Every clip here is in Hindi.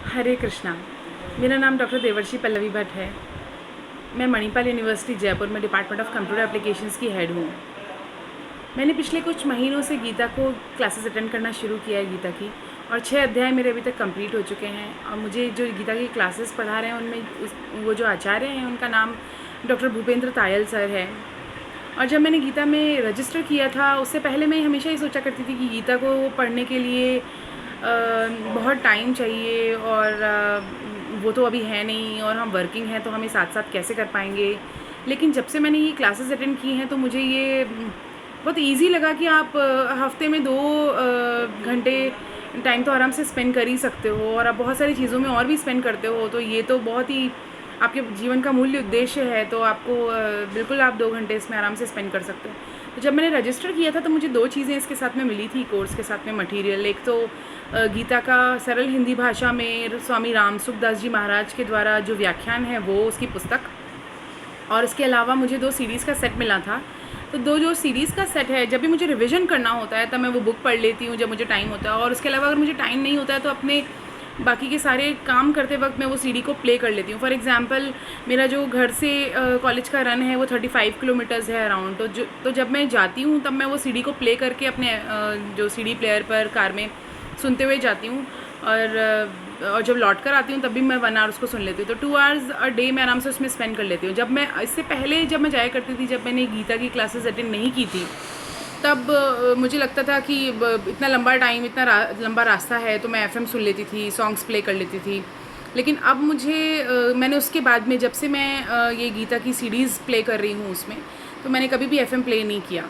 हरे कृष्णा। मेरा नाम डॉक्टर देवर्षि पल्लवी भट्ट है। मैं मणिपाल यूनिवर्सिटी जयपुर में डिपार्टमेंट ऑफ कंप्यूटर एप्लीकेशंस की हेड हूँ। मैंने पिछले कुछ महीनों से गीता को क्लासेस अटेंड करना शुरू किया है गीता की, और 6 अध्याय मेरे अभी तक कंप्लीट हो चुके हैं। और मुझे जो गीता की क्लासेस पढ़ा रहे हैं उनमें वो जो आचार्य हैं उनका नाम डॉक्टर भूपेंद्र तायल सर है। और जब मैंने गीता में रजिस्टर किया था उससे पहले मैं हमेशा ही सोचा करती थी कि गीता को पढ़ने के लिए बहुत टाइम चाहिए, और वो तो अभी है नहीं, और हम वर्किंग हैं तो हमें साथ साथ कैसे कर पाएंगे। लेकिन जब से मैंने ये क्लासेस अटेंड की हैं तो मुझे ये बहुत इजी लगा कि आप हफ्ते में 2 घंटे टाइम तो आराम से स्पेंड कर ही सकते हो, और आप बहुत सारी चीज़ों में और भी स्पेंड करते हो। तो ये तो बहुत ही आपके जीवन का मूल्य उद्देश्य है, तो आपको बिल्कुल आप 2 घंटे इसमें आराम से स्पेंड कर सकते हो। तो जब मैंने रजिस्टर किया था तो मुझे 2 चीज़ें इसके साथ में मिली थी, कोर्स के साथ में मटेरियल। एक तो गीता का सरल हिंदी भाषा में स्वामी राम सुखदास जी महाराज के द्वारा जो व्याख्यान है वो उसकी पुस्तक, और इसके अलावा मुझे 2 सीरीज़ का सेट मिला था। तो 2 जो सीरीज़ का सेट है, जब भी मुझे रिवीजन करना होता है तब मैं वो बुक पढ़ लेती हूँ जब मुझे टाइम होता है, और उसके अलावा अगर मुझे टाइम नहीं होता है तो अपने बाकी के सारे काम करते वक्त मैं वो सीडी को प्ले कर लेती हूँ। फॉर एग्ज़ाम्पल मेरा जो घर से कॉलेज का रन है वो 35 किलोमीटर्स है अराउंड, तो जब मैं जाती हूँ तब मैं वो सीडी को प्ले करके अपने जो सीडी प्लेयर पर कार में सुनते हुए जाती हूँ, और जब लौट कर आती हूँ तब भी मैं 1 आवर उसको सुन लेती हूँ। तो 2 आवर्स अ डे मैं आराम से उसमें स्पेंड कर लेती हूँ। जब मैं इससे पहले जब मैं जाया करती थी, जब मैंने गीता की क्लासेस अटेंड नहीं की थी, तब मुझे लगता था कि इतना लंबा टाइम, इतना लंबा रास्ता है, तो मैं एफएम सुन लेती थी, सॉन्ग्स प्ले कर लेती थी। लेकिन अब मैंने उसके बाद में जब से मैं ये गीता की सीडीज़ प्ले कर रही हूँ उसमें, तो मैंने कभी भी एफएम प्ले नहीं किया।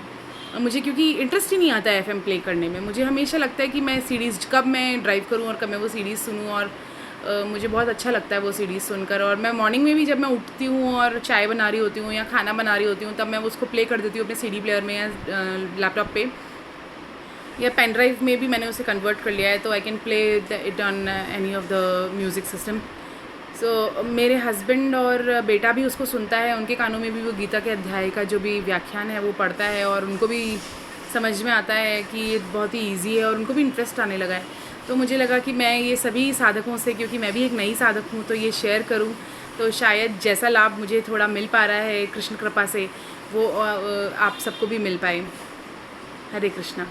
मुझे क्योंकि इंटरेस्ट ही नहीं आता है एफएम प्ले करने में। मुझे हमेशा लगता है कि मैं सीडीज़ कब मैं ड्राइव करूँ और कब मैं वो सीडीज़ सुनूँ, और मुझे बहुत अच्छा लगता है वो सीडीज़ सुनकर। और मैं मॉर्निंग में भी जब मैं उठती हूँ और चाय बना रही होती हूँ या खाना बना रही होती हूँ तब मैं उसको प्ले कर देती हूँ अपने सीडी प्लेयर में, या लैपटॉप पे, या पेन ड्राइव में भी मैंने उसे कन्वर्ट कर लिया है, तो I can play it on any of the music system. So मेरे हस्बैंड और बेटा भी उसको सुनता है, उनके कानों में भी वो गीता के अध्याय का जो भी व्याख्यान है वो पढ़ता है, और उनको भी समझ में आता है कि ये बहुत ही ईजी है, और उनको भी इंटरेस्ट आने लगा है। तो मुझे लगा कि मैं ये सभी साधकों से, क्योंकि मैं भी एक नई साधक हूँ, तो ये शेयर करूँ, तो शायद जैसा लाभ मुझे थोड़ा मिल पा रहा है कृष्ण कृपा से, वो आप सबको भी मिल पाए। हरे कृष्णा।